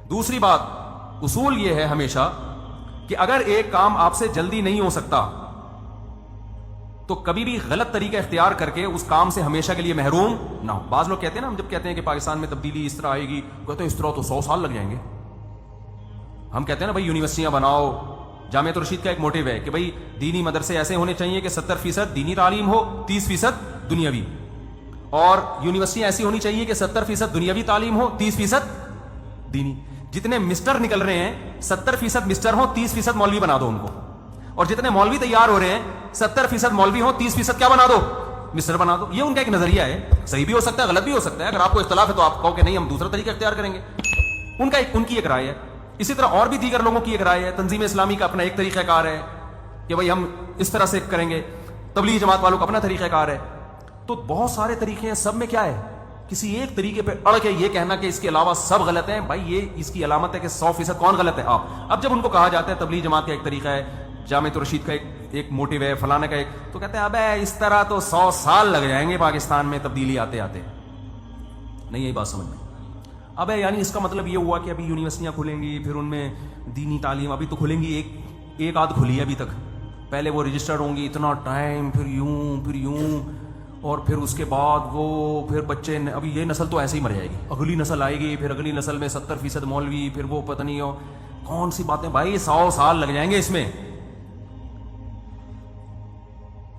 دوسری بات، اصول یہ ہے ہمیشہ کہ اگر ایک کام آپ سے جلدی نہیں ہو سکتا تو کبھی بھی غلط طریقہ اختیار کر کے اس کام سے ہمیشہ کے لیے محروم نہ ہو. بعض لوگ کہتے ہیں نا، ہم جب کہتے ہیں کہ پاکستان میں تبدیلی اس طرح آئے گی، کہتے ہیں اس طرح تو 100 سال لگ جائیں گے. ہم کہتے ہیں نا بھائی یونیورسٹیاں بناؤ. جامعۃ الرشید کا ایک موٹیو ہے کہ بھائی دینی مدرسے ایسے ہونے چاہیے کہ 70% دینی تعلیم ہو، 30% دنیاوی، اور یونیورسٹیاں ایسی ہونی چاہیے کہ 70% دنیاوی تعلیم ہو، 30% دینی. جتنے مسٹر نکل رہے ہیں 70% مسٹر ہوں، 30% مولوی بنا دو ان کو. اور جتنے مولوی تیار ہو رہے ہیں 70% مولوی ہوں، 30% کیا بنا دو؟ مسٹر بنا دو. یہ ان کا ایک نظریہ ہے، صحیح بھی ہو سکتا ہے، غلط بھی ہو سکتا ہے. اگر آپ کو اختلاف ہے تو آپ کہو کہ نہیں ہم دوسرا طریقہ اختیار کریں گے. ان کی ایک رائے ہے. اسی طرح اور بھی دیگر لوگوں کی ایک رائے ہے. تنظیم اسلامی کا اپنا ایک طریقہ کار ہے کہ بھائی ہم اس طرح سے کریں گے. تبلیغ جماعت والوں کا اپنا طریقہ کار ہے. تو بہت سارے طریقے ہیں، سب میں کیا ہے؟ کسی ایک طریقے پہ اڑ کے یہ کہنا کہ اس کے علاوہ سب غلط ہیں. بھائی یہ اس کی علامت ہے کہ 100% کون غلط ہے؟ آپ. اب جب ان کو کہا جاتا ہے تبلیغ جماعت کا ایک طریقہ ہے، جامعۃ الرشید کا ایک موٹیو ہے، فلانا کا ایک، تو کہتے ہیں ابے اس طرح تو 100 سال لگ جائیں گے پاکستان میں تبدیلی آتے آتے. نہیں یہی بات سمجھ میں. ابے یعنی اس کا مطلب یہ ہوا کہ ابھی یونیورسٹیاں کھلیں گی، پھر ان میں دینی تعلیم ابھی تو کھلیں گی، ایک آدھ کھلی ہے ابھی تک، پہلے وہ رجسٹرڈ ہوں گی اتنا ٹائم، پھر یوں، اور پھر اس کے بعد وہ پھر بچے، ابھی یہ نسل تو ایسے ہی مر جائے گی، اگلی نسل آئے گی، پھر اگلی نسل میں 70% مولوی، پھر وہ پتہ نہیں ہو کون سی باتیں. بھائی 100 سال لگ جائیں گے اس میں.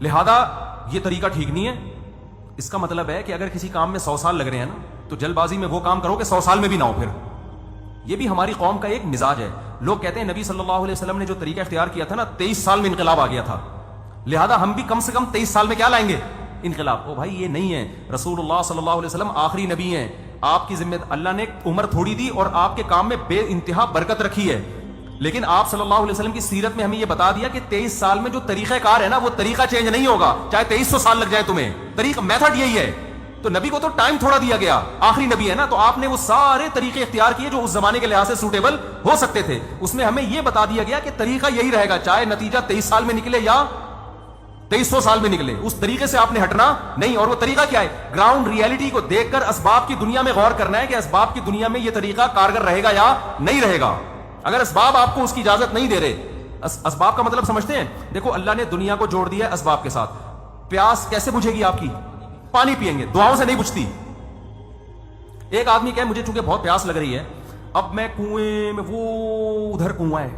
لہذا یہ طریقہ ٹھیک نہیں ہے. اس کا مطلب ہے کہ اگر کسی کام میں 100 سال لگ رہے ہیں نا، تو جلد بازی میں وہ کام کرو کہ 100 سال میں بھی نہ ہو. پھر یہ بھی ہماری قوم کا ایک مزاج ہے. لوگ کہتے ہیں نبی صلی اللہ علیہ وسلم نے جو طریقہ اختیار کیا تھا نا، 23 سال میں انقلاب آ گیا تھا، لہذا ہم بھی کم سے کم 23 سال میں کیا لائیں گے؟ انقلاب. او بھائی یہ نہیں ہے. رسول اللہ صلی اللہ علیہ وسلم آخری نبی ہیں. آپ کی ذمہ اللہ نے عمر تھوڑی دی اور آپ کے کام میں بے انتہا برکت رکھی ہے، لیکن آپ صلی اللہ علیہ وسلم کی سیرت میں ہمیں یہ بتا دیا کہ 23 سال میں جو طریقہ کار ہے نا، وہ طریقہ چینج نہیں ہوگا، چاہے 2300 سال لگ جائے تمہیں. طریقہ میتھڈ یہی ہے. تو نبی کو تو ٹائم تھوڑا دیا گیا، آخری نبی ہے نا، تو آپ نے وہ سارے طریقے اختیار کیے جو اس زمانے کے لحاظ سے سوٹیبل ہو سکتے تھے. اس میں ہمیں یہ بتا دیا گیا کہ طریقہ یہی رہے گا، چاہے نتیجہ 23 سال میں نکلے یا 2300 سال میں نکلے. اس طریقے سے آپ نے ہٹنا نہیں. اور وہ طریقہ کیا ہے؟ گراؤنڈ ریئلٹی کو دیکھ کر اسباب کی دنیا میں غور کرنا ہے کہ اسباب کی دنیا میں یہ طریقہ کارگر رہے گا یا نہیں رہے گا. اگر اسباب آپ کو اس کی اجازت نہیں دے رہے، اسباب کا مطلب سمجھتے ہیں؟ دیکھو اللہ نے دنیا کو جوڑ دیا ہے اسباب کے ساتھ. پیاس کیسے بجھے گی آپ کی؟ پانی پئیں گے، دعاؤں سے نہیں بجھتی. ایک آدمی کہے مجھے چونکہ بہت پیاس لگ رہی ہے، اب میں کنویں میں، وہ ادھر کنواں ہے،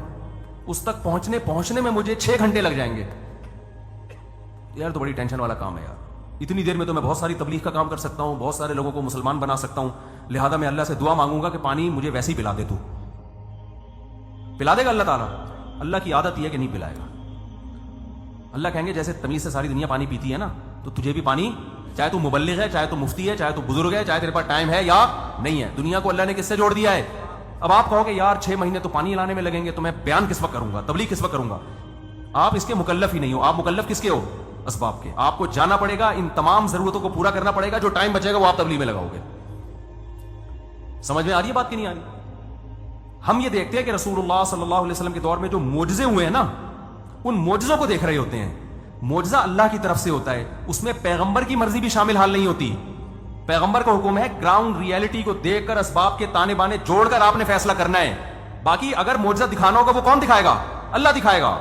اس تک پہنچنے میں مجھے 6 گھنٹے لگ جائیں گے. یار تو بڑی ٹینشن والا کام ہے یار. اتنی دیر میں تو میں بہت ساری تبلیغ کا کام کر سکتا ہوں، بہت سارے لوگوں کو مسلمان بنا سکتا ہوں. لہذا میں اللہ سے دعا مانگوں گا کہ پانی مجھے ویسے ہی پلا دے. تو پلا دے گا اللہ تعالیٰ؟ اللہ کی عادت یہ ہے کہ نہیں پلائے گا. اللہ کہیں گے جیسے تمیز سے ساری دنیا پانی پیتی ہے نا، تو تجھے بھی پانی، چاہے تو مبلغ ہے، چاہے تو مفتی ہے، چاہے تو بزرگ ہے، چاہے تیرے پاس ٹائم ہے یا نہیں ہے. دنیا کو اللہ نے کس سے جوڑ دیا ہے؟ اب آپ کہو کہ یار 6 مہینے تو پانی لانے میں لگیں گے، تو میں بیان کس وقت کروں گا، تبلیغ کس وقت کروں گا؟ آپ اس کے مکلف ہی نہیں ہو. آپ مکلف کس کے ہو؟ اسباب کے. آپ کو جانا پڑے گا، ان تمام ضرورتوں کو پورا کرنا پڑے گا. جو ٹائم بچے گا وہ آپ تبلیغ میں لگاؤ گے. سمجھ میں آ رہی ہے بات کہ نہیں آ رہی؟ ہم یہ دیکھتے ہیں کہ رسول اللہ صلی اللہ علیہ وسلم کے دور میں جو معجزے ہوئے ہیں نا، ان معجزوں کو دیکھ رہے ہوتے ہیں. معجزہ اللہ کی طرف سے ہوتا ہے، اس میں پیغمبر کی مرضی بھی شامل حال نہیں ہوتی. پیغمبر کا حکم ہے گراؤنڈ ریئلٹی کو دیکھ کر اسباب کے تانے بانے جوڑ کر آپ نے فیصلہ کرنا ہے. باقی اگر معجزہ دکھانا ہوگا وہ کون دکھائے گا؟ اللہ دکھائے گا.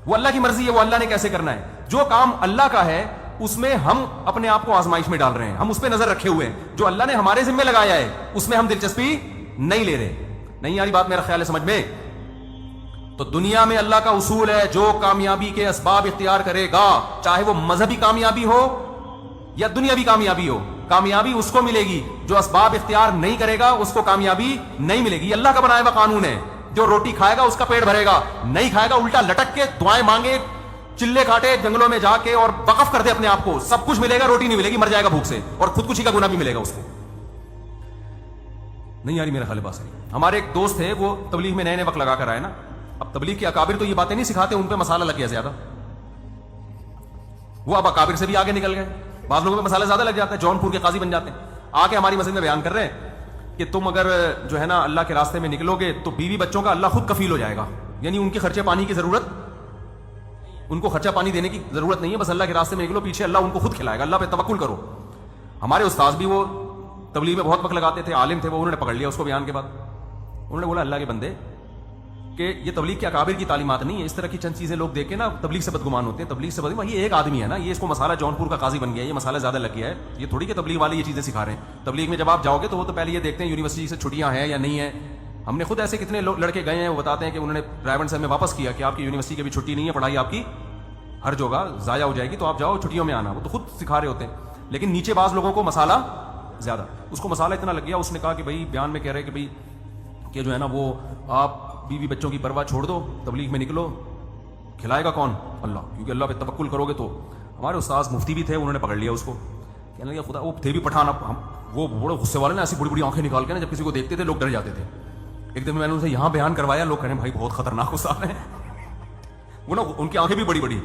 وہ اللہ کی مرضی ہے، وہ اللہ نے کیسے کرنا ہے. جو کام اللہ کا ہے اس میں ہم اپنے آپ کو آزمائش میں ڈال رہے ہیں، ہم اس پہ نظر رکھے ہوئے ہیں. جو اللہ نے ہمارے ذمہ لگایا ہے اس میں ہم دلچسپی نہیں لے رہے. نہیں آ رہی بات میرا خیال ہے سمجھ میں؟ تو دنیا میں اللہ کا اصول ہے، جو کامیابی کے اسباب اختیار کرے گا، چاہے وہ مذہبی کامیابی ہو یا دنیاوی کامیابی ہو، کامیابی اس کو ملے گی. جو اسباب اختیار نہیں کرے گا اس کو کامیابی نہیں ملے گی. اللہ کا بنایا ہوا قانون ہے. جو روٹی کھائے گا اس کا پیٹ بھرے گا، نہیں کھائے گا الٹا لٹک کے دعائیں مانگے، چلے کاٹے جنگلوں میں جا کے اور وقف کر دے اپنے آپ کو، سب کچھ ملے گا، روٹی نہیں ملے گی، مر جائے گا بھوک سے، اور خودکشی کا گناہ بھی ملے گا اس کو. نہیں یاری میرا خیال بات صحیح. ہمارے ایک دوست ہے، وہ تبلیغ میں نئے وقت لگا کر آئے نا. اب تبلیغ کے اکابر تو یہ باتیں نہیں سکھاتے، ان پہ مسالہ لگ گیا زیادہ. وہ اب اکابر سے بھی آگے نکل گئے. بعض لوگوں پہ مسالہ زیادہ لگ جاتا ہے، جون پور کے قاضی بن جاتے ہیں. آ کے ہماری مسجد میں بیان کر رہے ہیں کہ تم اگر جو ہے نا اللہ کے راستے میں نکلو گے تو بیوی بچوں کا اللہ خود کفیل ہو جائے گا. یعنی ان کے خرچے پانی کی ضرورت، ان کو خرچہ پانی دینے کی ضرورت نہیں ہے، بس اللہ کے راستے میں نکلو، پیچھے اللہ ان کو خود کھلائے گا. اللہ پہ توکل کرو. ہمارے استاد بھی وہ تبلیغ میں بہت وقت لگاتے تھے، عالم تھے وہ، انہوں نے پکڑ لیا اس کو بیان کے بعد. انہوں نے بولا اللہ کے بندے کہ یہ تبلیغ کے اکابر کی تعلیمات نہیں ہے, اس طرح کی چند چیزیں لوگ دیکھ کے نا تبلیغ سے بدگمان ہوتے ہیں. تبلیغ سے بدگمان, یہ ایک آدمی ہے نا, یہ اس کو مسالہ جونپور کا قاضی بن گیا ہے, یہ مسالہ زیادہ لگ گیا ہے, یہ تھوڑی کہ تبلیغ والے یہ چیزیں سکھا رہے ہیں. تبلیغ میں جب آپ جاؤ گے تو وہ تو پہلے یہ دیکھتے ہیں یونیورسٹی سے چھٹیاں ہیں یا نہیں ہیں. ہم نے خود ایسے کتنے لڑکے گئے ہیں, وہ بتاتے ہیں کہ انہوں نے ڈرائیور سے ہمیں واپس کیا کہ آپ کی یونیورسٹی کی بھی چھٹی نہیں ہے, پڑھائی آپ کی ہر جگہ ضائع ہو جائے گی, تو آپ جاؤ چھٹیوں میں آنا. وہ تو خود سکھا رہے ہوتے ہیں, لیکن نیچے بعض لوگوں کو مسالہ زیادہ, اس کو مسالہ اتنا لگ گیا, اس نے کہا کہ بھائی بیان میں کہہ رہے کہ بھائی کہ جو ہے نا وہ آپ بیوی بچوں کی پرواہ چھوڑ دو, تبلیغ میں نکلو, کھلائے گا کون؟ اللہ, کیونکہ اللہ پہ توکل کرو گے تو. ہمارے استاذ مفتی بھی تھے, انہوں نے پکڑ لیا اس کو, کہنے لگا خدا, وہ تھے بھی پٹھان, وہ بڑے غصے والے نا, ایسی بڑی بڑی آنکھیں نکال کے نا جب کسی کو دیکھتے تھے لوگ ڈر جاتے تھے. ایک دن میں نے ان سے یہاں بیان کروایا, لوگ کہنے بھائی بہت خطرناک استاد ہیں, وہ نا ان کی آنکھیں بھی بڑی بڑی,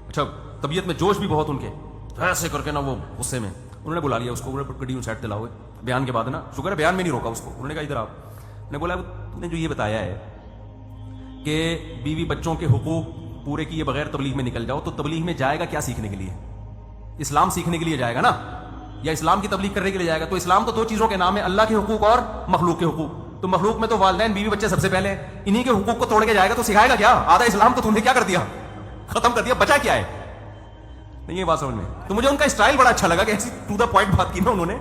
اچھا طبیعت میں جوش بھی بہت ان کے, ایسے کر کے نا وہ غصے میں. انہوں نے بلا لیا اس کو, گڈی سیٹ دلاؤ بیان کے بعد نا, شکر ہے بیان میں نہیں روکا اس کو. انہوں نے کہا ادھر آپ, نے بولا تو نے جو یہ بتایا ہے کہ بیوی بچوں کے حقوق پورے کیے بغیر تبلیغ میں نکل جاؤ, تو تبلیغ میں جائے گا کیا سیکھنے کے لیے؟ اسلام سیکھنے کے لیے جائے گا نا, یا اسلام کی تبلیغ کرنے کے لیے جائے گا؟ تو اسلام تو دو چیزوں کے نام ہے, اللہ کے حقوق اور مخلوق کے حقوق. تو مخلوق میں تو والدین بیوی بچے سب سے پہلے, انہی کے حقوق کو توڑ کے جائے گا تو سکھائے گا کیا؟ آدھا اسلام تو تم نے کیا کر دیا, ختم کر دیا, بچا کیا ہے؟ نہیں یہ بات سمجھ میں. تو مجھے ان کا اسٹائل بڑا اچھا لگا کہ ایسی ٹو دا پوائنٹ بات کی نا انہوں نے,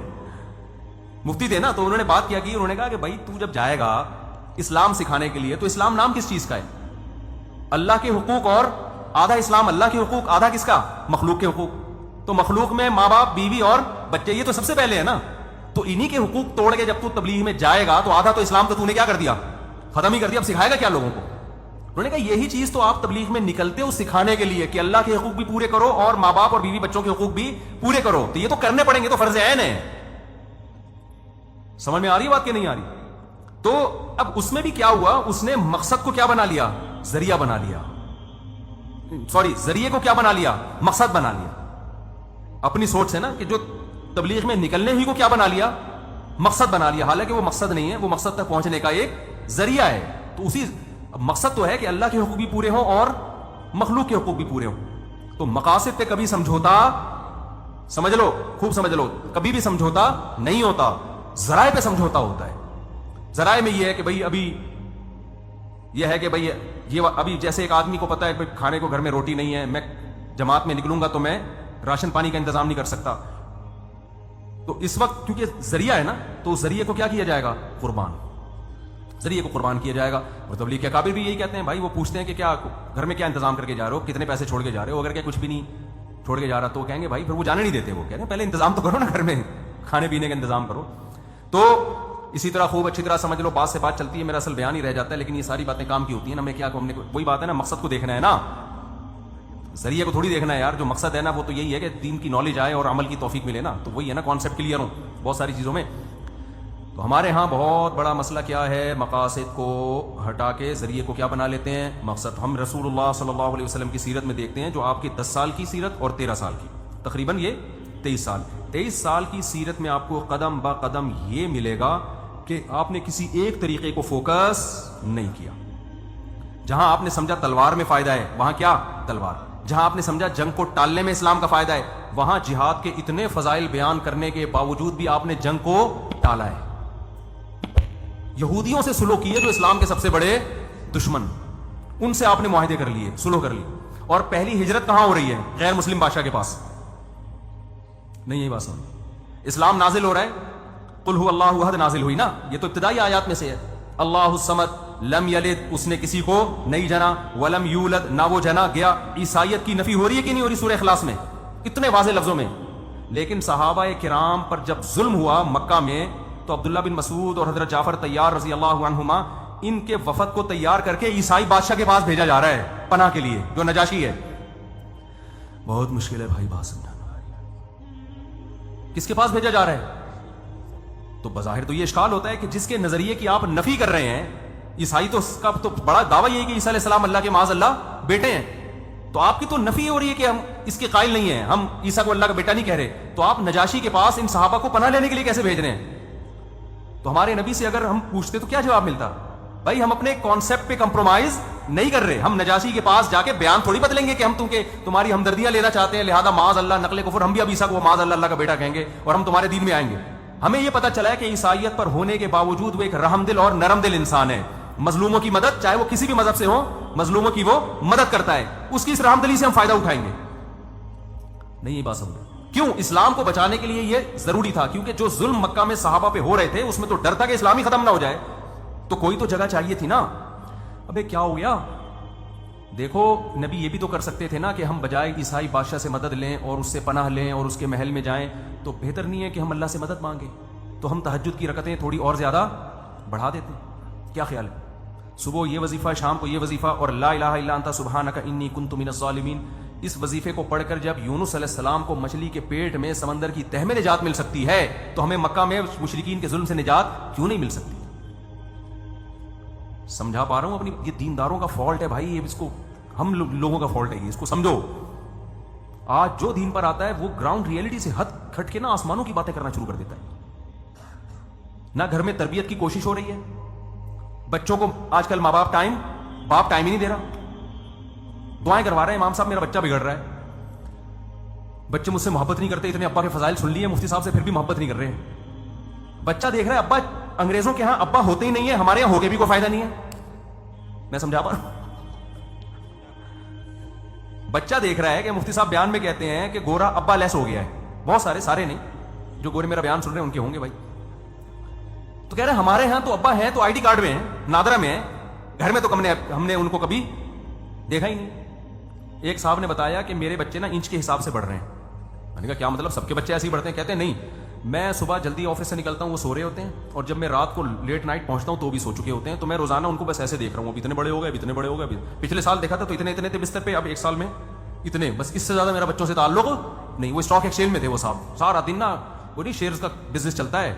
مفتی تھے نا, تو انہوں نے بات کیا کی, انہوں نے کہا کہ بھائی تو جب جائے گا اسلام سکھانے کے لیے, تو اسلام نام کس چیز کا ہے؟ اللہ کے حقوق, اور آدھا اسلام اللہ کے حقوق, آدھا کس کا؟ مخلوق کے حقوق. تو مخلوق میں ماں باپ, بیوی اور بچے, یہ تو سب سے پہلے ہے نا. تو انہی کے حقوق توڑ کے جب تو تبلیغ میں جائے گا تو آدھا تو اسلام تو نے کیا کر دیا, ختم ہی کر دیا. اب سکھائے گا کیا لوگوں کو؟ انہوں نے کہا یہی چیز تو آپ تبلیغ میں نکلتے ہو سکھانے کے لیے کہ اللہ کے حقوق بھی پورے کرو اور ماں باپ اور بیوی بچوں کے حقوق بھی پورے کرو. تو یہ تو کرنے پڑیں گے, تو فرض عین ہے. سمجھ میں آ رہی بات کہ نہیں آ رہی؟ تو اب اس میں بھی کیا ہوا, اس نے مقصد کو کیا بنا لیا؟ ذریعہ بنا لیا. سوری, ذریعے کو کیا بنا لیا؟ مقصد بنا لیا. اپنی سوچ سے نا, کہ جو تبلیغ میں نکلنے ہی کو کیا بنا لیا؟ مقصد بنا لیا. حالانکہ وہ مقصد نہیں ہے, وہ مقصد تک پہنچنے کا ایک ذریعہ ہے. تو اسی مقصد تو ہے کہ اللہ کے حقوق بھی پورے ہوں اور مخلوق کے حقوق بھی پورے ہوں. تو مقاصد پہ کبھی سمجھوتا, سمجھ لو, خوب سمجھ لو, کبھی بھی سمجھوتا نہیں ہوتا, ذرائع پہ سمجھوتا ہوتا ہے. ذرائع میں یہ ہے کہ بھائی ابھی یہ ہے کہ بھائی یہ ابھی جیسے ایک آدمی کو پتا ہے کہ کھانے کو گھر میں روٹی نہیں ہے, میں جماعت میں نکلوں گا تو میں راشن پانی کا انتظام نہیں کر سکتا. تو اس وقت کیونکہ ذریعہ ہے نا, تو اس ذریعے کو کیا کیا جائے گا؟ قربان. ذریعے کو قربان کیا جائے گا. اور تبلیغ کے اکابر بھی یہی کہتے ہیں, بھائی وہ پوچھتے ہیں کہ کیا گھر میں کیا انتظام کر کے جا رہے ہو, کتنے پیسے چھوڑ کے جا رہے ہو؟ اگر کہ کچھ بھی نہیں چھوڑ کے جا رہا تو کہیں گے بھائی پھر وہ جانے نہیں دیتے. وہ کہتے ہیں پہلے انتظام تو کرو نا, گھر میں کھانے پینے کا انتظام کرو. تو اسی طرح خوب اچھی طرح سمجھ لو, بات سے بات چلتی ہے, میرا اصل بیان ہی رہ جاتا ہے, لیکن یہ ساری باتیں کام کی ہوتی ہیں نا. میں کیا ہم نے وہی بات ہے نا, مقصد کو دیکھنا ہے نا, ذریعے کو تھوڑی دیکھنا ہے یار. جو مقصد ہے نا وہ تو یہی ہے کہ دین کی نالج آئے اور عمل کی توفیق ملے نا. تو وہی ہے نا, کانسیپٹ کلیئر ہو بہت ساری چیزوں میں. تو ہمارے ہاں بہت بڑا مسئلہ کیا ہے, مقاصد کو ہٹا کے ذریعے کو کیا بنا لیتے ہیں؟ مقصد. ہم رسول اللہ صلی اللہ علیہ وسلم کی سیرت میں دیکھتے ہیں, جو آپ کی 10 سال کی سیرت اور 13 سال کی, تقریباً یہ 23 سال کی سیرت میں آپ کو قدم با قدم یہ ملے گا کہ آپ نے کسی ایک طریقے کو فوکس نہیں کیا. جہاں آپ نے سمجھا تلوار میں فائدہ ہے, وہاں کیا تلوار. جہاں آپ نے سمجھا جنگ کو ٹالنے میں اسلام کا فائدہ ہے, وہاں جہاد کے اتنے فضائل بیان کرنے کے باوجود بھی آپ نے جنگ کو ٹالا ہے. یہودیوں سے سلوک کیے جو اسلام کے سب سے بڑے دشمن, ان سے آپ نے معاہدے کر لیے, سلو کر لی. اور پہلی ہجرت کہاں ہو رہی ہے؟ غیر مسلم بادشاہ کے پاس. نہیں یہی بات سمجھ. اسلام نازل ہو رہا ہے, قل هو اللہ احد نازل ہوئی نا, یہ تو ابتدائی آیات میں سے ہے. اللہ الصمد لم یلد, اس نے کسی کو نہیں جنا, ولم یولد, نہ وہ جنا گیا. عیسائیت کی نفی ہو رہی ہے کہ نہیں ہو رہی سورہ اخلاص میں, اتنے واضح لفظوں میں. لیکن صحابہ کرام پر جب ظلم ہوا مکہ میں, تو عبداللہ بن مسعود اور حضرت جعفر طیار رضی اللہ عنہما, ان کے وفد کو تیار کر کے عیسائی بادشاہ کے پاس بھیجا جا رہا ہے پناہ کے لیے, جو نجاشی ہے. بہت مشکل ہے بھائی بات سمجھانا. کس کے پاس بھیجا جا رہا ہے؟ تو بظاہر تو یہ اشکال ہوتا ہے کہ جس کے نظریے کی آپ نفی کر رہے ہیں, عیسائی تو اس کا تو بڑا دعویٰ یہ ہے کہ عیسیٰ علیہ السلام اللہ کے معاذ اللہ بیٹے ہیں, تو آپ کی تو نفی ہو رہی ہے کہ ہم اس کے قائل نہیں ہیں, ہم عیسیٰ کو اللہ کا بیٹا نہیں کہہ رہے. تو آپ نجاشی کے پاس ان صحابہ کو پناہ لینے کے لیے کیسے بھیج رہے ہیں؟ تو ہمارے نبی سے اگر ہم پوچھتے تو کیا جواب ملتا؟ بھائی ہم اپنے کانسیپٹ پہ کمپرومائز نہیں کر رہے, ہم نجاشی کے پاس جا کے بیان تھوڑی بدلیں گے کہ ہم تمہاری ہمدردیاں لینا چاہتے ہیں, لہذا معاذ اللہ نقل کفر, ہم بھی اب عیسیٰ کو معاذ اللہ اللہ کا بیٹا کہیں گے اور ہم تمہارے دین میں آئیں گے. ہمیں یہ پتا چلا ہے کہ عیسائیت پر ہونے کے باوجود وہ ایک رحم دل اور نرم دل انسان ہے. مظلوموں کی مدد, چاہے وہ کسی بھی مذہب سے ہو, مظلوموں کی وہ مدد کرتا ہے. اس کی اس رحم دلی سے ہم فائدہ اٹھائیں گے نہیں؟ یہ بات سمجھو. کیوں؟ اسلام کو بچانے کے لیے یہ ضروری تھا, کیونکہ جو ظلم مکہ میں صحابہ پہ ہو رہے تھے اس میں تو ڈر تھا کہ اسلام ہی ختم نہ ہو جائے, تو کوئی تو جگہ چاہیے تھی نا. ابے کیا ہو گیا؟ دیکھو نبی یہ بھی تو کر سکتے تھے نا کہ ہم بجائے عیسائی بادشاہ سے مدد لیں اور اس سے پناہ لیں اور اس کے محل میں جائیں, تو بہتر نہیں ہے کہ ہم اللہ سے مدد مانگیں؟ تو ہم تہجد کی رکعتیں تھوڑی اور زیادہ بڑھا دیتے. کیا خیال ہے؟ صبح یہ وظیفہ, شام کو یہ وظیفہ, اور لا الہ الا انت سبحانک انی کنت من الظالمین, اس وظیفے کو پڑھ کر جب یونس علیہ السلام کو مچھلی کے پیٹ میں سمندر کی تہ میں نجات مل سکتی ہے, تو ہمیں مکہ میں مشرکین کے ظلم سے نجات کیوں نہیں مل سکتی؟ سمجھا پا رہا ہوں اپنی؟ یہ دینداروں کا فالٹ ہے بھائی, اس کو ہم لوگوں کا فالٹ ہے, اس کو سمجھو. آج جو دین پر آتا ہے وہ گراؤنڈ ریئلٹی سے ہٹ کھٹ کے نا آسمانوں کی باتیں کرنا شروع کر دیتا ہے. نہ گھر میں تربیت کی کوشش ہو رہی ہے, بچوں کو آج کل ماں باپ ٹائم ہی نہیں دے رہا. دعائیں کروا رہے ہیں امام صاحب میرا بچہ بگڑ رہا ہے, بچے مجھ سے محبت نہیں کرتے, اتنے ابا کے فضائل سن لیے مفتی صاحب سے, پھر بھی محبت نہیں کر رہے ہیں. بچہ دیکھ رہا ہے ابا انگریزوں کے ہاں ابا ہوتے ہی نہیں ہے, ہمارے یہاں ہو کے بھی کوئی فائدہ نہیں ہے. میں سمجھا پا رہا ہوں؟ بچہ دیکھ رہا ہے کہ مفتی صاحب بیان میں کہتے ہیں کہ گورا ابا لیس ہو گیا ہے. بہت سارے نہیں, جو گورے میرا بیان سن رہے ہیں ان کے ہوں گے بھائی. تو کہہ رہے ہیں ہمارے ہاں تو ابا ہیں تو آئی ڈی کارڈ میں ہیں, نادرا میں ہیں, گھر میں تو ہم نے ان کو کبھی دیکھا ہی نہیں. ایک صاحب نے بتایا کہ میرے بچے نا انچ کے حساب سے بڑھ رہے ہیں. میں نے کہا کیا مطلب, سب کے بچے ایسے ہی بڑھتے ہیں؟ کہتے ہیں نہیں, میں صبح جلدی آفس سے نکلتا ہوں وہ سو رہے ہوتے ہیں, اور جب میں رات کو لیٹ نائٹ پہنچتا ہوں تو بھی سو چکے ہوتے ہیں, تو میں روزانہ ان کو بس ایسے دیکھ رہا ہوں, اب اتنے بڑے ہو گئے. پچھلے سال دیکھا تھا تو اتنے تھے بستر پہ, اب ایک سال میں اتنے, بس اس سے زیادہ میرا بچوں سے تعلق نہیں. وہ اسٹاک ایکسچینج میں تھے وہ صاحب, سارا دن نا وہ نہیں شیئرز کا بزنس چلتا ہے,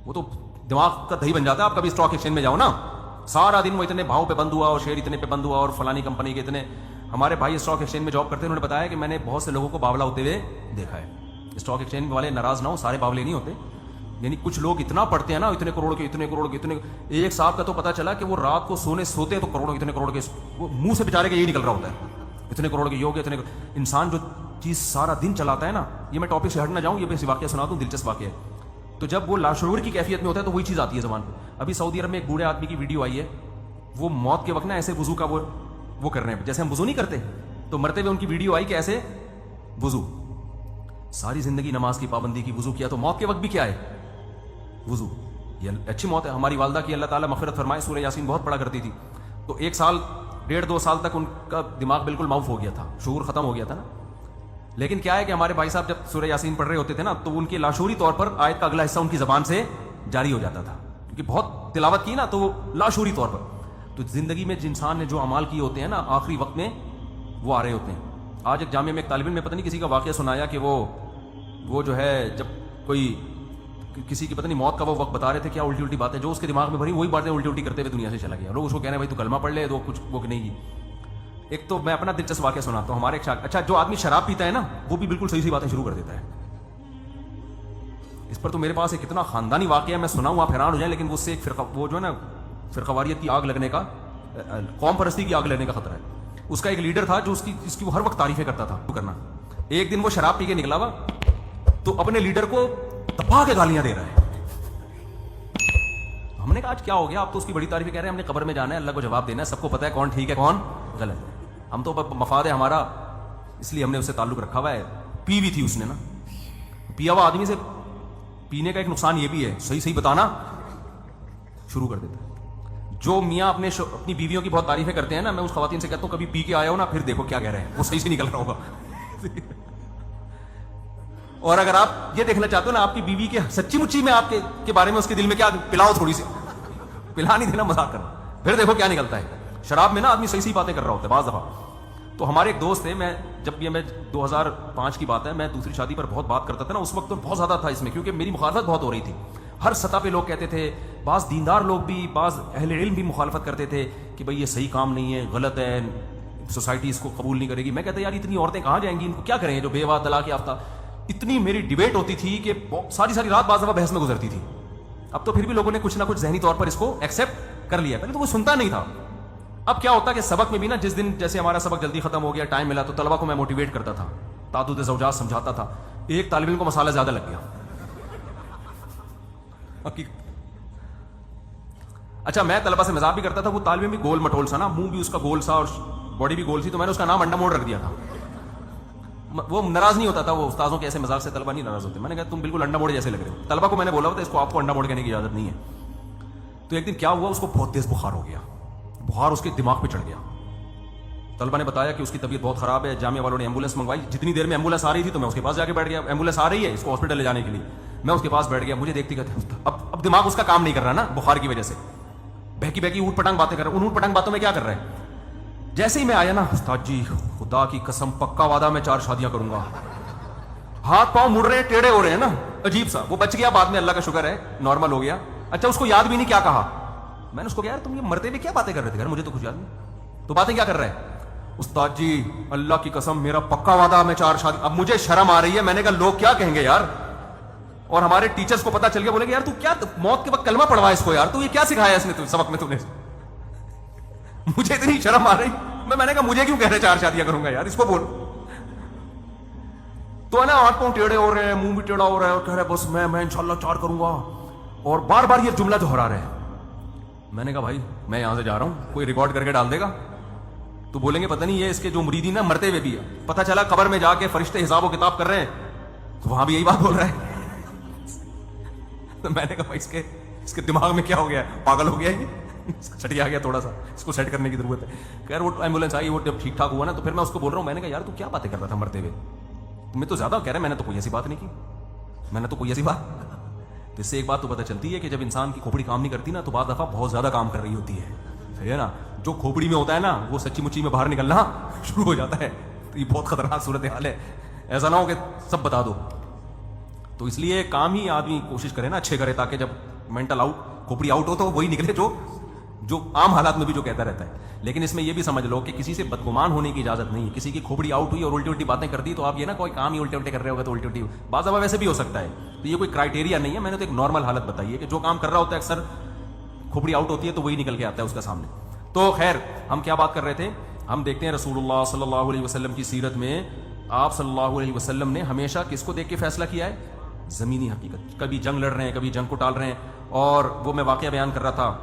وہ تو دماغ کا دہی بن جاتا ہے. آپ کبھی اسٹاک ایکسچینج میں جاؤ نا, سارا دن وہ اتنے بھاؤ پہ بند ہوا اور شیئر اتنے پہ بند ہوا اور فلانی کمپنی کے اتنے. ہمارے بھائی اسٹاک ایکسچینج میں جاب کرتے ہیں, انہوں نے بتایا کہ میں نے بہت سے لوگوں کو باولا ہوتے ہوئے دیکھا ہے. اسٹاک ایکسچینج والے ناراض نہ ہو, سارے باولے نہیں ہوتے, یعنی کچھ لوگ اتنا پڑھتے ہیں نا, اتنے کروڑ کے. ایک صاحب کا تو پتا چلا کہ وہ رات کو سوتے تو اتنے کروڑ کے, وہ منہ سے بیچارے کے یہی نکل رہا ہوتا ہے, اتنے کروڑ کے یہ, اتنے. انسان جو چیز سارا دن چلاتا ہے نا, یہ میں ٹاپک سے ہٹ نہ جاؤں, یہ بس واقعہ سنا دوں, دلچسپ واقعہ ہے. تو جب وہ لاشعور کی کیفیت میں ہوتا ہے تو وہی چیز آتی ہے زبان پہ. ابھی سعودی عرب میں ایک بوڑھے آدمی کی ویڈیو آئی ہے, وہ موت کے وقت نا ایسے وضو کا وہ کر رہے ہیں جیسے ہم وضو نہیں کرتے, تو مرتے ہوئے ان کی ویڈیو آئی کہ ایسے وضو, ساری زندگی نماز کی پابندی کی, وضو کیا, تو موت کے وقت بھی کیا ہے, وضو. یہ اچھی موت ہے. ہماری والدہ کی اللہ تعالیٰ مغفرت فرمائے, سورہ یاسین بہت پڑھا کرتی تھی, تو 1 سال 1.5-2 سال تک ان کا دماغ بالکل معاف ہو گیا تھا, شعور ختم ہو گیا تھا نا. لیکن کیا ہے کہ ہمارے بھائی صاحب جب سورہ یاسین پڑھ رہے ہوتے تھے نا, تو ان کے لاشعوری طور پر آیت کا اگلا حصہ ان کی زبان سے جاری ہو جاتا تھا, کیونکہ بہت تلاوت کی نا, تو وہ لاشعوری طور پر. تو زندگی میں انسان نے جو اعمال کیے ہوتے ہیں نا, آخری وقت میں وہ آ رہے ہوتے ہیں. آج ایک جامعہ میں ایک طالب علم نے پتہ نہیں کسی کا واقعہ سنایا کہ وہ جو ہے جب کوئی کسی کی پتہ نہیں موت کا وہ وقت بتا رہے تھے, کیا الٹی باتیں جو اس کے دماغ میں بھری وہی باتیں الٹی کرتے ہوئے دنیا سے چلا گیا. لوگ اس کو کہنے بھائی تو کلمہ پڑھ لے, تو کچھ وہ نہیں. ایک تو میں اپنا دلچسپ واقعہ سناتا ہوں. ہمارے اچھا جو آدمی شراب پیتا ہے نا, وہ بھی بالکل صحیح باتیں شروع کر دیتا ہے. اس پر تو میرے پاس ایک اتنا خاندانی واقعہ ہے, میں سناؤں آپ حیران ہو جائیں, لیکن اس سے ایک وہ جو ہے نا فرقواریت کی آگ لگنے کا, قوم پرستی کی آگ لگنے کا خطرہ ہے. اس کا ایک لیڈر تھا جو اس کی وہ ہر وقت تعریفیں کرتا تھا کرنا. ایک دن وہ شراب پی کے نکلا ہوا, تو اپنے لیڈر کو دبا کے گالیاں دے رہا ہے. ہم نے کہا آج کیا ہو گیا, آپ تو اس کی بڑی تعریفیں کہہ رہے ہیں, ہم نے قبر میں جانا ہے, اللہ کو جواب دینا ہے, سب کو پتا ہے کون ٹھیک ہے کون غلط ہے, ہم تو مفاد ہے ہمارا, اس لیے ہم نے اس سے تعلق رکھا ہوا ہے. پی بھی تھی اس نے نا, پیا ہوا آدمی سے پینے کا ایک نقصان یہ بھی ہے, صحیح بتانا شروع کر دیتا ہے. جو میاں اپنی بیویوں کی بہت تعریفیں کرتے ہیں نا, میں اس خواتین سے کہتا ہوں کبھی پی کے آیا ہو نا, پھر دیکھو کیا کہہ رہے ہیں, وہ صحیح سے نکل رہا ہوگا. اور اگر آپ یہ دیکھنا چاہتے ہو نا آپ کی بیوی کے سچی مچی میں آپ کے بارے میں اس کے دل میں کیا, پلاؤ تھوڑی سی, پلا نہیں دینا, مذاق کرنا, پھر دیکھو کیا نکلتا ہے. شراب میں نا آدمی صحیح باتیں کر رہا ہوتا ہے بعض دفعہ. تو ہمارے ایک دوست تھے, میں جب یہ میں 2005 کی بات ہے, میں دوسری شادی پر بہت بات کرتا تھا نا, اس وقت تو بہت زیادہ تھا اس میں, کیونکہ میری مخالفت بہت ہو رہی تھی. ہر سطح پہ لوگ کہتے تھے, بعض دیندار لوگ بھی, بعض اہل علم بھی مخالفت کرتے تھے کہ بھئی یہ صحیح کام نہیں ہے, غلط ہے, سوسائٹی اس کو قبول نہیں کرے گی. میں کہتا یار اتنی عورتیں کہاں جائیں گی, ان کو کیا کریں جو بیوہ طلاق یافتہ. اتنی میری ڈیبیٹ ہوتی تھی کہ ساری رات بعض دفعہ بحث میں گزرتی تھی. اب تو پھر بھی لوگوں نے کچھ نہ کچھ ذہنی طور پر اس کو ایکسیپٹ کر لیا, پہلے تو وہ سنتا نہیں تھا. اب کیا ہوتا کہ سبق میں بھی نا, جس دن جیسے ہمارا سبق جلدی ختم ہو گیا, ٹائم ملا, تو طلبہ کو میں موٹیویٹ کرتا تھا, تعدد زوجات سمجھاتا تھا. ایک طالب علم کو مسئلہ زیادہ لگ گیا, حقیقت. اچھا میں طلبہ سے مذاق بھی کرتا تھا, وہ طالب بھی گول مٹول سا نا, منہ بھی اس کا گول سا اور باڈی بھی گول سی, تو میں نے اس کا نام انڈا موڑ رکھ دیا تھا. وہ ناراض نہیں ہوتا تھا, وہ استاذوں کے ایسے مذاق سے طلبہ نہیں ناراض ہوتے. میں نے کہا تم بالکل انڈا موڑ جیسے لگ رہے ہو. طلبہ کو میں نے بولا ہوتا اس کو آپ کو انڈا موڑ کہنے کی اجازت نہیں ہے. تو ایک دن کیا ہوا, اس کو بہت تیز بخار ہو گیا, بخار اس کے دماغ پہ چڑھ گیا. طلبہ نے بتایا کہ اس کی طبیعت بہت خراب ہے, جامعہ والوں نے ایمبولینس منگوائی. جتنی دیر میں ایمبولینس آ رہی تھی تو میں اس کے پاس جا کے بیٹھ گیا. ایمبولینس آ رہی ہے اس کو ہاسپٹل لے جانے کے لیے, میں اس کے پاس بیٹھ گیا. مجھے دیکھتی کہتے اب دماغ اس کا کام نہیں کر رہا نا بخار کی وجہ سے, بہکی بہکی اوٹ پٹانگ باتیں کر رہا ہے. ان اوٹ پٹانگ باتوں میں کیا کر رہا ہے, جیسے ہی میں آیا نا, استاد جی خدا کی قسم پکا وعدہ میں 4 شادیاں کروں گا. ہاتھ پاؤں مڑ رہے ہیں, ٹیڑے ہو رہے ہیں نا, عجیب سا. وہ بچ گیا بعد میں, اللہ کا شکر ہے نارمل ہو گیا. اچھا اس کو یاد بھی نہیں کیا کہا. میں نے اس کو کہا یار تم یہ مرتے ہوئے کیا باتیں کر رہے تھے یار, مجھے تو کچھ یاد نہیں, تو باتیں کیا کر رہے ہیں. استاد جی اللہ کی قسم میرا پکا وعدہ میں 4 شادی. اب مجھے شرم آ رہی ہے, میں نے کہا لوگ کیا کہیں گے یار, اور ہمارے ٹیچرز کو پتا چل گیا, بولے گے یار تو کیا موت کے وقت کلمہ پڑھوا ہے اس کو یار, تو یہ کیا سکھایا اس نے سبق میں تو نے. مجھے اتنی شرم آ رہی, میں نے کہا مجھے کیوں کہہ رہے 4 شادیاں کروں گا یار, اس کو بول. تو ہے نا ہاتھ پاؤں ٹیڑھے ہو رہے ہیں, منہ بھی ٹیڑھا ہو رہا ہے, اور کہہ رہے بس میں انشاءاللہ 4 کروں گا, اور بار بار یہ جملہ دہرا رہے ہیں. میں نے کہا بھائی میں یہاں سے جا رہا ہوں, کوئی ریکارڈ کر کے ڈال دے گا تو بولیں گے پتہ نہیں یہ اس کے جو مریدین نا مرتے ہوئے بھی ہے, پتہ چلا قبر میں جا کے فرشتے حساب و کتاب کر رہے ہیں, تو وہاں بھی یہی بات بول رہا ہے. تو میں نے کہا بھائی اس کے دماغ میں کیا ہو گیا ہے, پاگل ہو گیا ہے یہ, چھٹی آ گیا تھوڑا سا, اس کو سیٹ کرنے کی ضرورت ہے. خیر وہ ایمبولینس آئی, وہ جب ٹھیک ٹھاک ہوا نا, تو پھر میں اس کو بول رہا ہوں, میں نے کہا یار تو کیا باتیں کر رہا تھا مرتے ہوئے, تمہیں تو زیادہ کہہ رہے ہیں, میں نے تو کوئی ایسی بات نہیں کی, میں نے تو کوئی ایسی بات. تو اس سے ایک بات تو پتہ چلتی ہے کہ جب انسان کی کھوپڑی کام نہیں کرتی نا, تو بعض دفعہ بہت زیادہ کام کر رہی ہوتی ہے, صحیح ہے نا. جو کھوپڑی میں ہوتا ہے نا وہ سچی مچی میں باہر نکلنا شروع ہو جاتا ہے. تو یہ بہت خطرناک صورت حال ہے, ایسا نہ ہو کہ سب بتا دو. تو اس لیے کام ہی آدمی کوشش کرے نا اچھے کرے, تاکہ جب مینٹل کھوپڑی آؤٹ ہو تو وہی نکلے جو عام حالات میں بھی جو کہتا رہتا ہے. لیکن اس میں یہ بھی سمجھ لو کہ کسی سے بدگمان ہونے کی اجازت نہیں ہے. کسی کی کھوپڑی آؤٹ ہوئی اور الٹی الٹی باتیں کر دی, تو آپ یہ نا کوئی کام ہی الٹے الٹے کر رہے ہوگا تو الٹی الٹی, بعض دفعہ ویسے بھی ہو سکتا ہے. تو یہ کوئی کرائٹیریا نہیں ہے, میں نے تو ایک نارمل حالت بتائی ہے کہ جو کام کر رہا ہوتا ہے اکثر کھوپڑی آؤٹ ہوتی ہے تو وہی نکل کے آتا ہے اس کا سامنے. تو خیر ہم کیا بات کر رہے تھے, ہم دیکھتے ہیں رسول اللہ صلی اللہ علیہ وسلم کی سیرت میں آپ صلی اللہ علیہ وسلم نے ہمیشہ کس کو دیکھ کے فیصلہ کیا ہے, زمینی حقیقت. کبھی جنگ لڑ رہے ہیں, کبھی جنگ کو ٹال رہے ہیں. اور وہ میں واقعہ بیان کر رہا تھا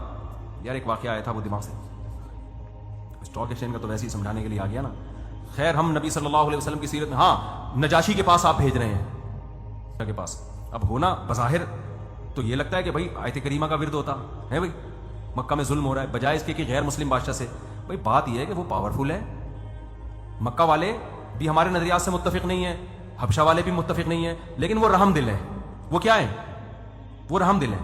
یار, ایک واقعہ آیا تھا وہ دماغ سے, اسٹاک ایکسچینج کا تو ویسے ہی سمجھانے کے لیے آ گیا نا. خیر ہم نبی صلی اللہ علیہ وسلم کی سیرت میں, ہاں نجاشی کے پاس آپ بھیج رہے ہیں کے پاس. اب ہونا بظاہر تو یہ لگتا ہے کہ بھائی آیت کریمہ کا ورد ہوتا ہے, بھائی مکہ میں ظلم ہو رہا ہے, بجائے اس کے کہ غیر مسلم بادشاہ سے. بھائی بات یہ ہے کہ وہ پاورفل ہے, مکہ والے بھی ہمارے نظریات سے متفق نہیں ہیں, حبشہ والے بھی متفق نہیں ہیں, لیکن وہ رحم دل ہے. وہ کیا ہے, وہ رحم دل ہے,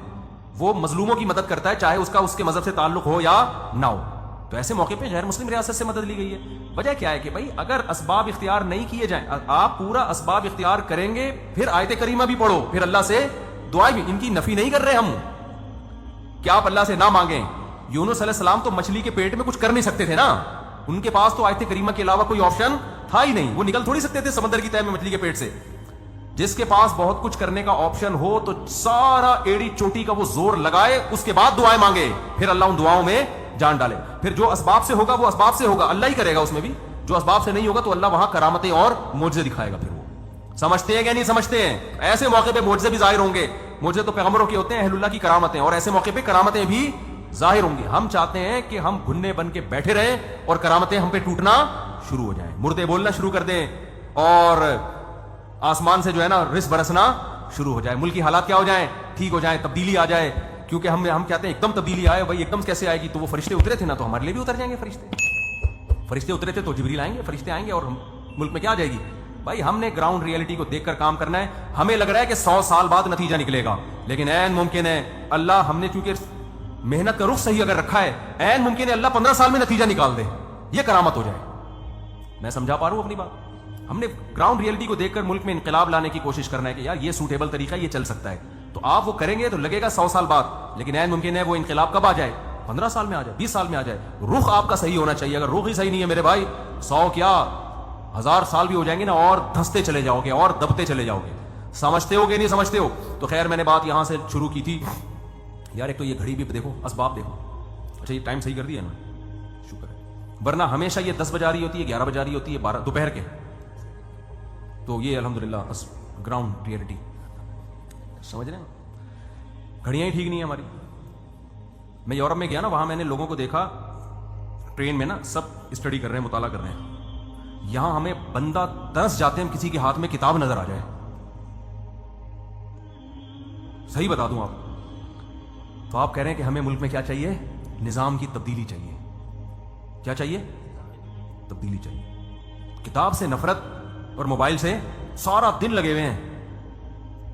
وہ مظلوموں کی مدد کرتا ہے, چاہے اس کے مذہب سے تعلق ہو یا نہ ہو. تو ایسے موقع پہ غیر مسلم ریاست سے مدد لی گئی ہے. وجہ کیا ہے کہ بھائی اگر اسباب اختیار نہیں کیے جائیں, آپ پورا اسباب اختیار کریں گے, پھر آیت کریمہ بھی پڑھو, پھر اللہ سے دعائیں بھی. ان کی نفی نہیں کر رہے ہم کہ آپ اللہ سے نہ مانگیں. یونس علیہ السلام تو مچھلی کے پیٹ میں کچھ کر نہیں سکتے تھے نا, ان کے پاس تو آیت کریمہ کے علاوہ کوئی آپشن تھا ہی نہیں, وہ نکل تھوڑی سکتے تھے سمندر کی تہہ میں مچھلی کے پیٹ سے. جس کے پاس بہت کچھ کرنے کا آپشن ہو تو سارا ایڑی چوٹی کا وہ زور لگائے, اس کے بعد دعائیں مانگے, پھر اللہ ان دعاؤں میں جان ڈالے. پھر جو اسباب سے ہوگا وہ اسباب سے ہوگا, اللہ ہی کرے گا اس میں بھی. جو اسباب سے نہیں ہوگا تو اللہ وہاں کرامتیں اور معجزے دکھائے گا. پھر وہ سمجھتے ہیں کہ نہیں سمجھتے ہیں, ایسے موقع پہ معجزے بھی ظاہر ہوں گے. معجزے تو پیغمبروں کے ہوتے ہیں, اہل اللہ کی کرامتیں, اور ایسے موقع پہ کرامتیں بھی ظاہر ہوں گی. ہم چاہتے ہیں کہ ہم گھنے بن کے بیٹھے رہیں اور کرامتیں ہم پہ ٹوٹنا شروع ہو جائیں, مردے بولنا شروع کر دیں, اور آسمان سے جو ہے نا رزق برسنا شروع ہو جائے, ملک کی حالات کیا ہو جائیں, ٹھیک ہو جائیں, تبدیلی آ جائے. کیونکہ ہم کہتے ہیں ایک دم تبدیلی آئے, بھائی ایک دم کیسے آئے گی, تو وہ فرشتے اترے تھے نا, تو ہمارے لیے بھی اتر جائیں گے فرشتے اترے تھے تو جبریل آئیں گے, فرشتے آئیں گے, اور ملک میں کیا آ جائے گی. بھائی ہم نے گراؤنڈ ریئلٹی کو دیکھ کر کام کرنا ہے. ہمیں لگ رہا ہے کہ 100 سال بعد نتیجہ نکلے گا, لیکن عین ممکن ہے اللہ, ہم نے چونکہ محنت کا رخ صحیح اگر رکھا ہے, عین ممکن ہے اللہ 15 سال میں نتیجہ نکال دے, یہ کرامت ہو جائے. میں سمجھا پا رہا ہوں اپنی بات. ہم نے گراؤنڈ ریئلٹی کو دیکھ کر ملک میں انقلاب لانے کی کوشش کرنا ہے کہ یار یہ سوٹیبل طریقہ, یہ چل سکتا ہے, تو آپ وہ کریں گے تو لگے گا 100 سال بعد, لیکن عین ممکن ہے وہ انقلاب کب آ جائے, 15 سال میں آ جائے, 20 سال میں آ جائے. رخ آپ کا صحیح ہونا چاہیے. اگر رخ ہی صحیح نہیں ہے میرے بھائی, 100 کیا 1000 سال بھی ہو جائیں گے نا, اور دھنستے چلے جاؤ گے اور دبتے چلے جاؤ گے. سمجھتے ہو گے نہیں سمجھتے ہو. تو خیر میں نے بات یہاں سے شروع کی تھی یار, ایک تو یہ گھڑی بھی دیکھو, اسباب دیکھو. اچھا یہ ٹائم صحیح کر دیا نا, شکر ہے, ورنہ ہمیشہ یہ 10 بجا رہی ہوتی ہے, 11 بجا رہی ہوتی ہے, 12 دوپہر کے. تو یہ الحمدللہ گراؤنڈ ریئلٹی سمجھ رہے ہیں. گھڑیاں ہی ٹھیک نہیں ہیں ہماری. میں یورپ میں گیا نا, وہاں میں نے لوگوں کو دیکھا ٹرین میں نا, سب اسٹڈی کر رہے ہیں, مطالعہ کر رہے ہیں. یہاں ہمیں بندہ ترس جاتے ہیں کسی کے ہاتھ میں کتاب نظر آ جائے. صحیح بتا دوں آپ, تو آپ کہہ رہے ہیں کہ ہمیں ملک میں کیا چاہیے؟ نظام کی تبدیلی چاہیے. کیا چاہیے؟ تبدیلی چاہیے. کتاب سے نفرت اور موبائل سے سارا دن لگے ہوئے ہیں.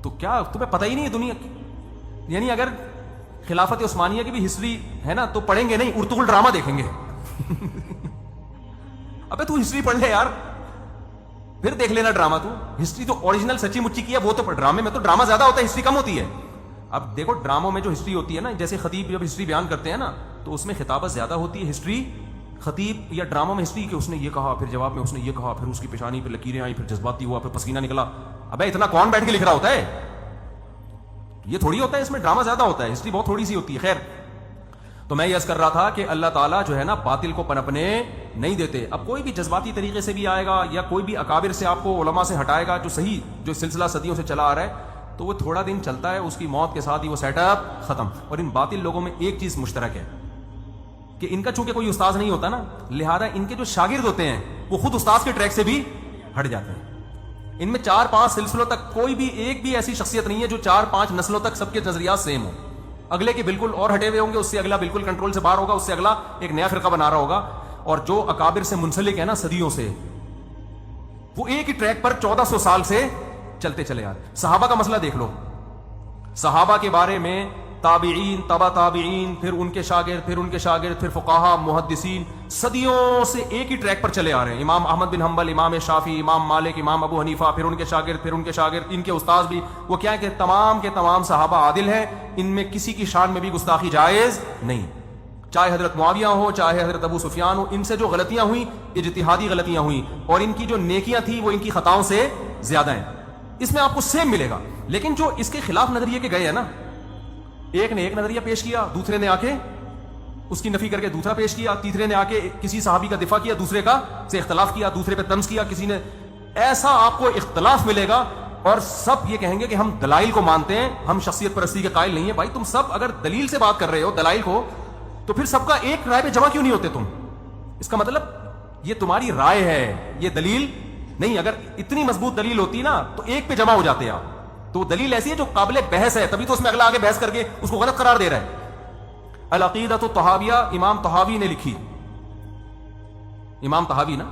تو کیا تمہیں پتہ ہی نہیں ہے دنیا کی؟ یعنی اگر خلافت عثمانیہ کی بھی ہسٹری ہے نا تو پڑھیں گے نہیں, ارطغرل ڈرامہ دیکھیں گے. ابے تو ہسٹری پڑھ لے یار, پھر دیکھ لینا ڈرامہ. تو ہسٹری تو اوریجنل سچی مچی کی ہے, وہ تو ڈرامے میں تو ڈرامہ زیادہ ہوتا ہے, ہسٹری کم ہوتی ہے. اب دیکھو ڈراموں میں جو ہسٹری ہوتی ہے نا, جیسے خطیب جب ہسٹری بیان کرتے ہیں نا تو اس میں خطابت زیادہ ہوتی ہے. ہسٹری خطیب یا ڈراموں میں ہسٹری کہ اس نے یہ کہا, پھر جواب میں اس نے یہ کہا, پھر اس کی پیشانی پہ لکیریں آئی, پھر جذباتی ہوا, پھر پسینہ نکلا. ابے اتنا کون بیٹھ کے لکھ رہا ہوتا ہے؟ یہ تھوڑی ہوتا ہے, اس میں ڈرامہ زیادہ ہوتا ہے, ہسٹری بہت تھوڑی سی ہوتی ہے. خیر, تو میں یہ عرض کر رہا تھا کہ اللہ تعالیٰ جو ہے نا باطل کو پنپنے نہیں دیتے. اب کوئی بھی جذباتی طریقے سے بھی آئے گا یا کوئی بھی اکابر سے آپ کو علماء سے ہٹائے گا, جو صحیح جو سلسلہ صدیوں سے چلا آ رہا ہے, تو وہ تھوڑا دن چلتا ہے, اس کی موت کے ساتھ ہی وہ سیٹ اپ ختم. اور ان باطل لوگوں میں ایک چیز مشترک ہے کہ ان کا چونکہ کوئی استاذ نہیں ہوتا نا, لہذا ان کے جو شاگرد ہوتے ہیں وہ خود استاذ کے ٹریک سے بھی ہٹ جاتے ہیں. ان میں 4-5 سلسلوں تک کوئی بھی ایک بھی ایسی شخصیت نہیں ہے جو 4-5 نسلوں تک سب کے نظریات سیم ہو. اگلے کے بالکل اور ہٹے ہوئے ہوں گے, اس سے اگلا بالکل کنٹرول سے باہر ہوگا, اس سے اگلا ایک نیا فرقہ بنا رہا ہوگا. اور جو اکابر سے منسلک ہے نا صدیوں سے, وہ ایک ہی ٹریک پر 1400 سال سے چلتے چلے آ رہے. صحابہ کا مسئلہ دیکھ لو, صحابہ کے بارے میں تابعین, تبع تابعین, پھر ان کے شاگرد, پھر ان کے شاگرد, پھر فقہا, محدثین صدیوں سے ایک ہی ٹریک پر چلے آ رہے ہیں. امام احمد بن حنبل, امام شافعی, امام مالک, امام ابو حنیفہ, پھر ان کے شاگرد, پھر ان کے شاگرد, ان کے استاذ بھی. وہ کیا ہے کہ تمام کے تمام صحابہ عادل ہیں, ان میں کسی کی شان میں بھی گستاخی جائز نہیں. چاہے حضرت معاویہ ہو, چاہے حضرت ابو سفیان ہو, ان سے جو غلطیاں ہوئیں اجتہادی غلطیاں ہوئیں, اور ان کی جو نیکیاں تھیں وہ ان کی خطاؤں سے زیادہ ہیں. اس میں آپ کو سیم ملے گا. لیکن جو اس کے خلاف نظریے کے گئے ہیں نا, ایک نے ایک نظریہ پیش کیا, دوسرے نے آ کے اس کی نفی کر کے دوسرا پیش کیا, تیسرے نے آ کے کسی صحابی کا دفاع کیا, دوسرے کا سے اختلاف کیا, دوسرے پہ طنز کیا کسی نے. ایسا آپ کو اختلاف ملے گا, اور سب یہ کہیں گے کہ ہم دلائل کو مانتے ہیں, ہم شخصیت پرستی کے قائل نہیں ہیں. بھائی تم سب اگر دلیل سے بات کر رہے ہو, دلائل کو, تو پھر سب کا ایک رائے پہ جمع کیوں نہیں ہوتے تم؟ اس کا مطلب یہ تمہاری رائے ہے, یہ دلیل نہیں. اگر اتنی مضبوط دلیل ہوتی نا تو ایک پہ جمع ہو جاتے آپ. تو دلیل ایسی ہے جو قابل بحث ہے, تبھی تو اس میں اگلا آگے بحث کر کے اس کو غلط قرار دے رہا ہے. العقیدۃ الطحاویہ امام طحاوی نے لکھی. امام طحاوی نا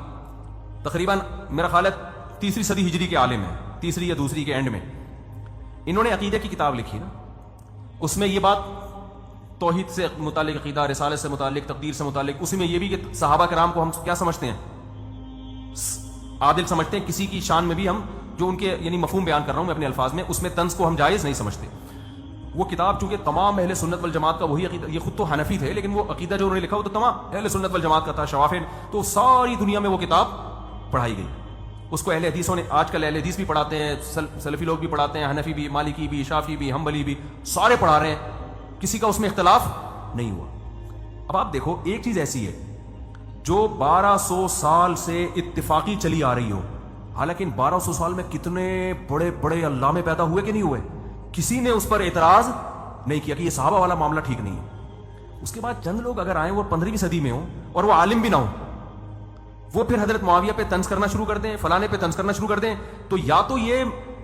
تقریباً میرا خیال ہے 3 صدی ہجری کے عالم ہیں, 3 یا 2 کے اینڈ میں. انہوں نے عقیدہ کی کتاب لکھی نا, اس میں یہ بات توحید سے متعلق عقیدہ, رسالت سے متعلق, تقدیر سے متعلق, اسی میں یہ بھی کہ صحابہ کرام کو ہم کیا سمجھتے ہیں؟ عادل سمجھتے ہیں. کسی کی شان میں بھی ہم جو ان کے یعنی مفہوم بیان کر رہا ہوں میں اپنے الفاظ میں, اس میں طنز کو ہم جائز نہیں سمجھتے. وہ کتاب چونکہ تمام اہل سنت والجماعت کا وہی عقیدہ, یہ خود تو حنفی تھے لیکن وہ عقیدہ جو انہوں نے لکھا وہ تو تمام اہل سنت والجماعت کا تھا, شوافع. تو ساری دنیا میں وہ کتاب پڑھائی گئی. اس کو اہل حدیثوں نے, آج کل اہل حدیث بھی پڑھاتے ہیں, سلفی لوگ بھی پڑھاتے ہیں, حنفی بھی, مالکی بھی, شافعی بھی, حنبلی بھی, سارے پڑھا رہے ہیں. کسی کا اس میں اختلاف نہیں ہوا. اب آپ دیکھو ایک چیز ایسی ہے جو 1200 سال سے اتفاقی چلی آ رہی ہو, حالانکہ ان 1200 سال میں کتنے بڑے بڑے علامے پیدا ہوئے کہ نہیں ہوئے, کسی نے اس پر اعتراض نہیں کیا کہ یہ صحابہ والا معاملہ ٹھیک نہیں ہے. اس کے بعد چند لوگ اگر آئیں وہ 15ویں صدی میں ہوں اور وہ عالم بھی نہ ہوں, وہ پھر حضرت معاویہ پہ طنز کرنا شروع کر دیں, فلانے پہ طنز کرنا شروع کر دیں, تو یا تو یہ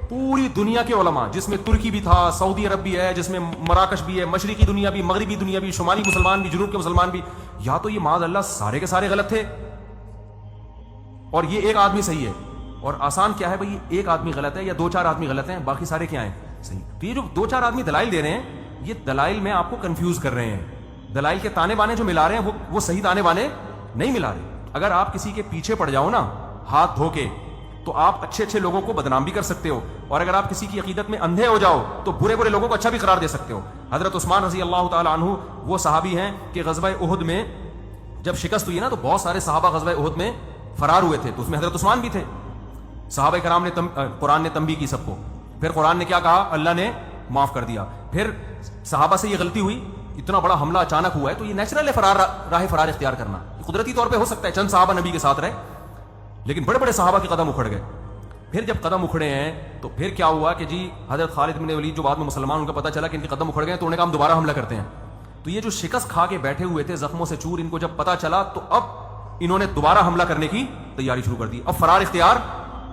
پوری دنیا کے علماء, جس میں ترکی بھی تھا, سعودی عرب بھی ہے, جس میں مراکش بھی ہے, مشرقی دنیا بھی, مغربی دنیا بھی, شمالی مسلمان بھی, جنوب کے مسلمان بھی, یا تو یہ معاذ اللہ سارے کے سارے غلط تھے اور یہ ایک آدمی صحیح ہے. اور آسان کیا ہے بھائی, ایک آدمی غلط ہے یا 2-4 آدمی غلط ہیں, باقی سارے کیا ہیں صحیح. تو یہ جو 2-4 آدمی دلائل دے رہے ہیں, یہ دلائل میں آپ کو کنفیوز کر رہے ہیں. دلائل کے تانے بانے جو ملا رہے ہیں وہ صحیح تانے بانے نہیں ملا رہے. اگر آپ کسی کے پیچھے پڑ جاؤ نا ہاتھ دھو کے, تو آپ اچھے اچھے لوگوں کو بدنام بھی کر سکتے ہو, اور اگر آپ کسی کی عقیدت میں اندھے ہو جاؤ تو برے برے لوگوں کو اچھا بھی قرار دے سکتے ہو. حضرت عثمان رضی اللہ تعالی عنہ وہ صحابی ہیں کہ غزوہ احد میں جب شکست ہوئی نا تو بہت سارے صحابہ غزوہ احد میں فرار ہوئے تھے, تو اس میں حضرت عثمان بھی تھے. صحابہ کرام نے قرآن نے تنبیہ کی سب کو, پھر قرآن نے کیا کہا, اللہ نے معاف کر دیا. پھر صحابہ سے یہ غلطی ہوئی, اتنا بڑا حملہ اچانک ہوا ہے تو یہ نیچرل ہے راہ فرار اختیار کرنا, قدرتی طور پہ ہو سکتا ہے. چند صحابہ نبی کے ساتھ رہے لیکن بڑے بڑے صحابہ کے قدم اکھڑ گئے. پھر جب قدم اکھڑے ہیں تو پھر کیا ہوا کہ جی حضرت خالد بن ولید جو بعد میں مسلمان، ان کا پتہ چلا کہ ان کے قدم اکھڑ گئے تو انہوں نے کہا ہم دوبارہ حملہ کرتے ہیں. تو یہ جو شکست کھا کے بیٹھے ہوئے تھے زخموں سے چور، ان کو جب پتہ چلا تو اب انہوں نے دوبارہ حملہ کرنے کی تیاری شروع کر دی. اب فرار اختیار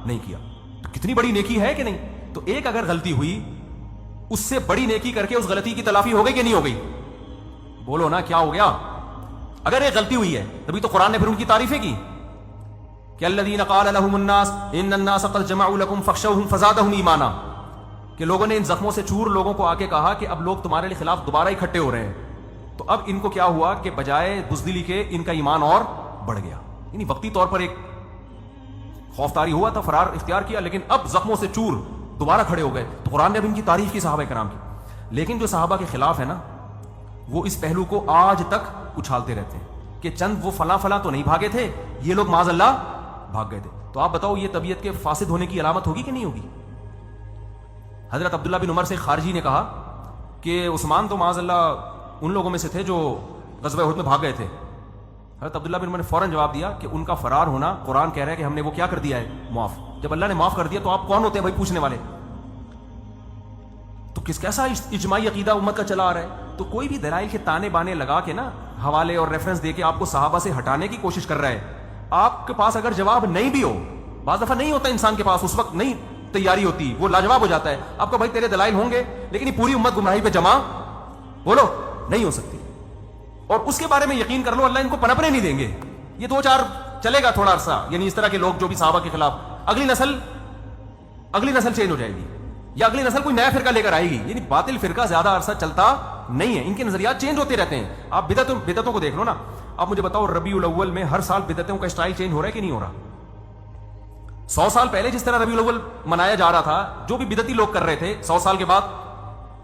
نہیں کیا. تو کتنی بڑی نیکی ہے کہ نہیں. تو ایک اگر غلطی ہوئی، اس سے بڑی نیکی کر کے اس غلطی کی تلافی ہو گئی کہ نہیں ہو گئی؟ بولو نا کیا ہو گیا. اگر ایک غلطی ہوئی ہے تبھی تو قرآن نے پھر ان کی تعریفیں کی کہ الذین قال لهم الناس ان الناس قد جمعوا لكم فاخشوهم فزادهم ایمانا، کہ لوگوں نے ان زخموں سے چور لوگوں کو آ کے کہا کہ اب لوگ تمہارے لیے خلاف دوبارہ اکٹھے ہو رہے ہیں. تو اب ان کو کیا ہوا کہ بجائے بزدلی کے ان کا ایمان اور بڑھ گیا. یعنی وقتی طور پر ایک خوفداری ہوا تھا، فرار اختیار کیا، لیکن اب زخموں سے چور دوبارہ کھڑے ہو گئے. تو قرآن نے اب ان کی تعریف کی صحابہ کرام کی. لیکن جو صحابہ کے خلاف ہے نا، وہ اس پہلو کو آج تک اچھالتے رہتے ہیں کہ چند وہ فلاں فلاں تو نہیں بھاگے تھے، یہ لوگ معاذ اللہ بھاگ گئے تھے. تو آپ بتاؤ یہ طبیعت کے فاسد ہونے کی علامت ہوگی کہ نہیں ہوگی؟ حضرت عبداللہ بن عمر سے خارجی نے کہا کہ عثمان تو معاذ اللہ ان لوگوں میں سے تھے جو غزوہ احد میں بھاگ گئے تھے. حضرت عبداللہ بن عمر نے فوراً جواب دیا کہ ان کا فرار ہونا قرآن کہہ رہا ہے کہ ہم نے وہ کیا کر دیا ہے، معاف. جب اللہ نے معاف کر دیا تو آپ کون ہوتے ہیں بھائی پوچھنے والے؟ تو کیسا اجماعی عقیدہ امت کا چلا آ رہا ہے. تو کوئی بھی دلائل کے تانے بانے لگا کے نا، حوالے اور ریفرنس دے کے آپ کو صحابہ سے ہٹانے کی کوشش کر رہا ہے. آپ کے پاس اگر جواب نہیں بھی ہو، بعض دفعہ نہیں ہوتا انسان کے پاس، اس وقت نہیں تیاری ہوتی، وہ لاجواب ہو جاتا ہے. آپ کو بھائی تیرے دلائل ہوں گے لیکن یہ پوری امت گمراہی پہ جمع بولو نہیں ہو سکتی. اور اس کے بارے میں یقین کر لو اللہ ان کو پنپنے نہیں دیں گے. یہ دو چار چلے گا تھوڑا عرصہ، یعنی اس طرح کے لوگ جو بھی صحابہ کے خلاف، اگلی نسل چینج ہو جائے گی یا اگلی نسل کوئی نیا فرقہ لے کر آئے گی. یعنی باطل فرقہ زیادہ عرصہ چلتا نہیں ہے، ان کے نظریات چینج ہوتے رہتے ہیں. آپ بدعتوں کو دیکھ لو نا. آپ مجھے بتاؤ ربیع الاول میں ہر سال بدعتوں کا اسٹائل چینج ہو رہا ہے کہ نہیں ہو رہا؟ 100 سال پہلے جس طرح ربیع الاول منایا جا رہا تھا، جو بھی بدعتی لوگ کر رہے تھے، 100 سال کے بعد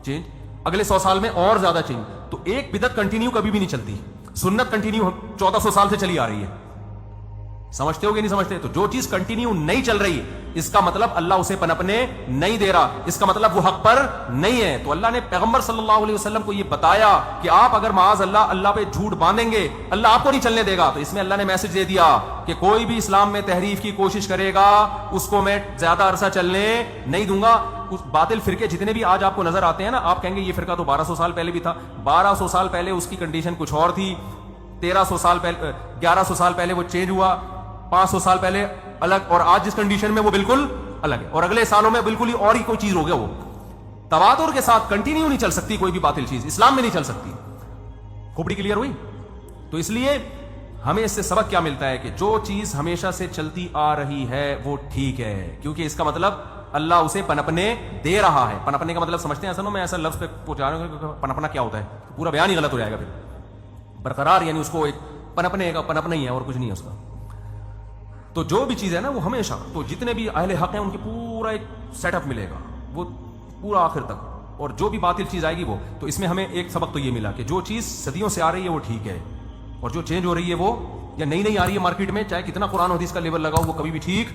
چینج، اگلے 100 سال میں اور زیادہ چینج. تو ایک بدعت کنٹینیو کبھی بھی نہیں چلتی. سنت کنٹینیو 1400 سال سے چلی آ رہی ہے. سمجھتے ہو کہ نہیں سمجھتے؟ تو جو چیز کنٹینیو نہیں چل رہی اس کا مطلب اللہ اسے پنپنے نہیں دے رہا، اس کا مطلب وہ حق پر نہیں ہے. تو اللہ نے پیغمبر صلی اللہ علیہ وسلم کو یہ بتایا کہ آپ اگر معاذ اللہ پہ جھوٹ باندھیں گے اللہ آپ کو نہیں چلنے دے گا. تو اس میں اللہ نے میسج دے دیا کہ کوئی بھی اسلام میں تحریف کی کوشش کرے گا اس کو میں زیادہ عرصہ چلنے نہیں دوں گا. اس باطل فرقے جتنے بھی آج آپ کو نظر آتے ہیں نا، آپ کہیں گے یہ فرقہ تو 1200 سال پہلے بھی تھا. 1200 سال پہلے اس کی کنڈیشن کچھ اور تھی، 1100 سال پہلے وہ چینج ہوا، 500 سال پہلے الگ، اور آج جس کنڈیشن میں وہ بالکل الگ ہے. اور اگلے سالوں میں بالکل ہی اور ہی کوئی چیز ہو گیا. وہ تواتر کے ساتھ کنٹینیو نہیں چل سکتی کوئی بھی باطل چیز، اسلام میں نہیں چل سکتی. کھوپڑی کلیئر ہوئی؟ تو اس لیے ہمیں اس سے سبق کیا ملتا ہے کہ جو چیز ہمیشہ سے چلتی آ رہی ہے وہ ٹھیک ہے، کیونکہ اس کا مطلب اللہ اسے پنپنے دے رہا ہے. پنپنے کا مطلب سمجھتے ہیں؟ اصل میں ایسا لفظ پہ پہنچا رہا ہوں، پنپنا کیا ہوتا ہے، پورا بیان ہی غلط ہو جائے گا. پھر برقرار یعنی اس کو ایک پنپنے کا پنپنا ہی ہے اور کچھ نہیں ہے اس کا. تو جو بھی چیز ہے نا وہ ہمیشہ، تو جتنے بھی اہل حق ہیں ان کی پورا ایک سیٹ اپ ملے گا وہ پورا آخر تک. اور جو بھی باطل چیز آئے گی وہ، تو اس میں ہمیں ایک سبق تو یہ ملا کہ جو چیز صدیوں سے آ رہی ہے وہ ٹھیک ہے، اور جو چینج ہو رہی ہے وہ یا نئی آ رہی ہے مارکیٹ میں، چاہے کتنا قرآن و حدیث کا لیبل لگاؤ، وہ کبھی بھی ٹھیک